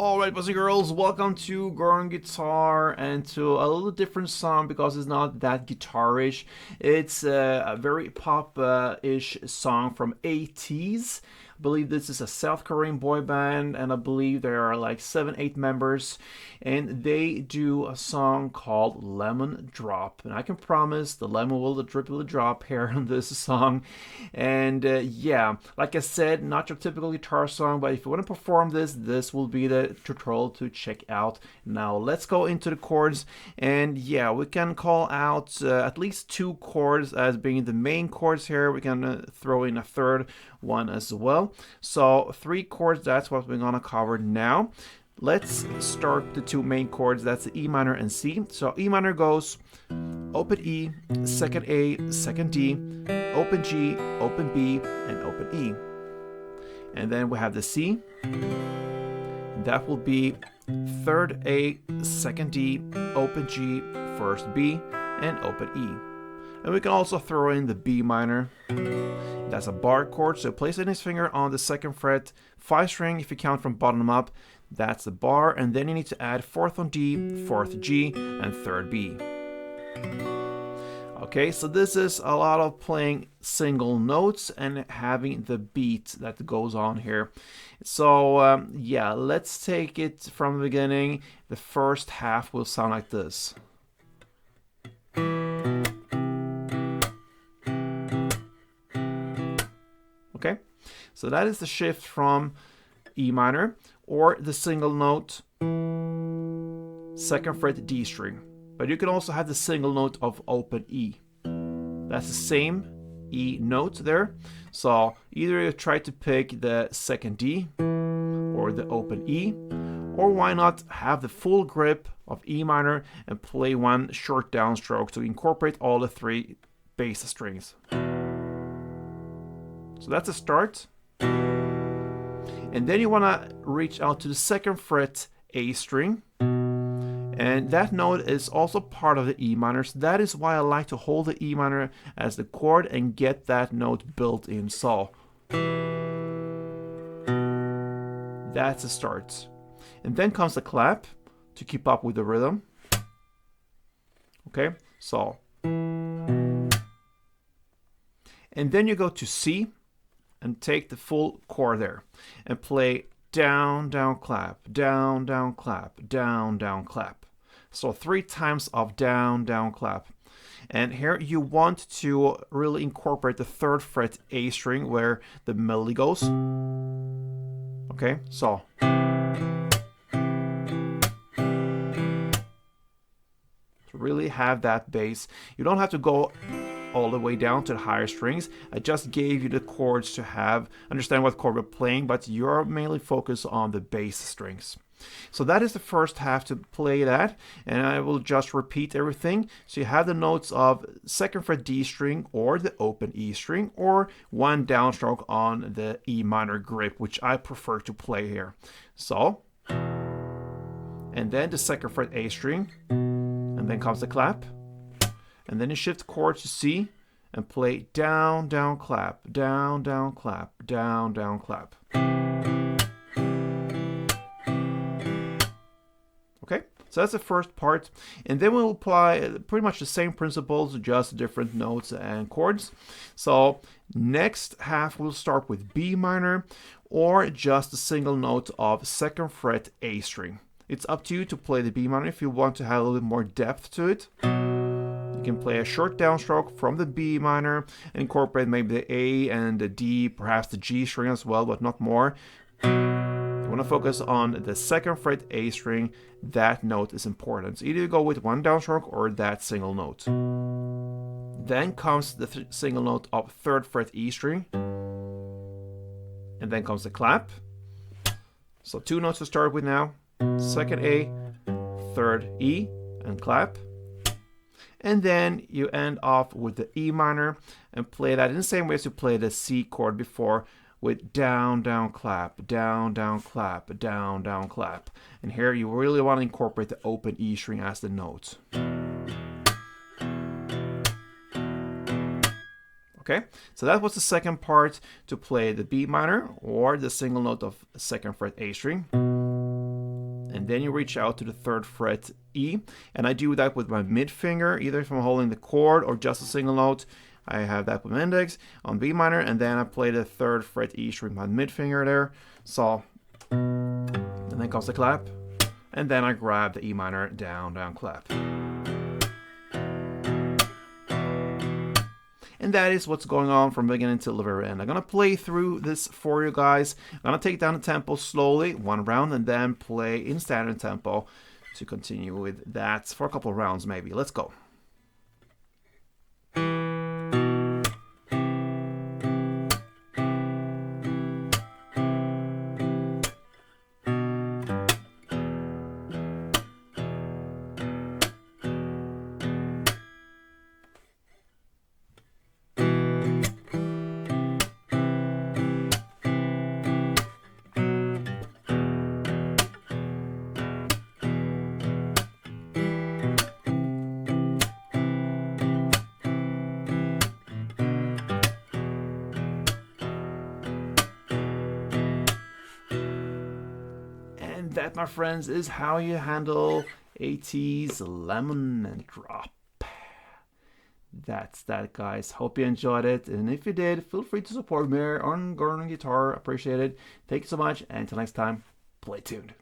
Alright, boys and girls, welcome to Gorn Guitar and to a little different song because it's not that guitarish. It's a very pop-ish song from ATEEZ. I believe this is a South Korean boy band, and I believe there are like 7-8 members, and they do a song called Lemon Drop. And I can promise the lemon will drop here on this song. And yeah, like I said, not your typical guitar song, but if you want to perform this, this will be the tutorial to check out. Now let's go into the chords, and yeah, we can call out at least 2 chords as being the main chords here. We can throw in a third one as well. So 3 chords, that's what we're gonna cover now. Let's start the 2 main chords. That's the E minor and C. So E minor goes open E, second A, second D, open G, open B, and open E. And then we have the C. That will be third A, second D, open G, first B, and open E. And we can also throw in the B minor. That's a bar chord, so place his finger on the 2nd fret, 5 string if you count from bottom up. That's the bar, and then you need to add 4th on D, 4th G, and 3rd B. Okay, so this is a lot of playing single notes and having the beat that goes on here. So yeah, let's take it from the beginning. The first half will sound like this. Okay, so that is the shift from E minor or the single note 2nd fret D string. But you can also have the single note of open E. That's the same E note there. So either you try to pick the 2nd D or the open E, or why not have the full grip of E minor and play one short downstroke to incorporate all the 3 bass strings. So that's a start. And then you want to reach out to the 2nd fret A string. And that note is also part of the E minor. So that is why I like to hold the E minor as the chord and get that note built in. So that's a start. And then comes the clap to keep up with the rhythm. Okay, so. And then you go to C and take the full chord there and play down, down, clap, down, down, clap, down, down, clap. So 3 times of down, down, clap. And here you want to really incorporate the 3rd fret A string where the melody goes. Okay, so. To really have that bass. You don't have to go all the way down to the higher strings. I just gave you the chords to understand what chord we're playing, but you're mainly focused on the bass strings. So that is the first half to play that, and I will just repeat everything. So you have the notes of 2nd fret D string or the open E string, or 1 downstroke on the E minor grip, which I prefer to play here. So, and then the 2nd fret A string, and then comes the clap. And then you shift chord to C and play down, down, clap, down, down, clap, down, down, clap. Okay, so that's the first part. And then we'll apply pretty much the same principles, just different notes and chords. So next half we'll start with B minor or just a single note of 2nd fret A string. It's up to you to play the B minor if you want to have a little bit more depth to it. You can play a short downstroke from the B minor and incorporate maybe the A and the D, perhaps the G string as well, but not more. You want to focus on the 2nd fret A string. That note is important. So either you go with 1 downstroke or that single note. Then comes the single note of 3rd fret E string. And then comes the clap. So 2 notes to start with now. Second A, third E, and clap. And then you end off with the E minor and play that in the same way as you played the C chord before, with down, down, clap, down, down, clap, down, down, clap. And here you really want to incorporate the open E string as the note. Okay, so that was the second part to play the B minor or the single note of 2nd fret A string. And then you reach out to the 3rd fret E, and I do that with my mid finger, either if I'm holding the chord or just a single note. I have that with my index on B minor, and then I play the 3rd fret E string with my mid finger there. So, and then comes the clap, and then I grab the E minor, down, down, clap. And that is what's going on from beginning till the very end. I'm going to play through this for you guys. I'm going to take down the tempo slowly, 1 round, and then play in standard tempo to continue with that for a couple of rounds maybe. Let's go. That, my friends, is how you handle ATEEZ Lemon and Drop. That's that, guys. Hope you enjoyed it, and if you did, feel free to support me on Gordon Guitar. Appreciate it. Thank you so much, and until next time, play tuned.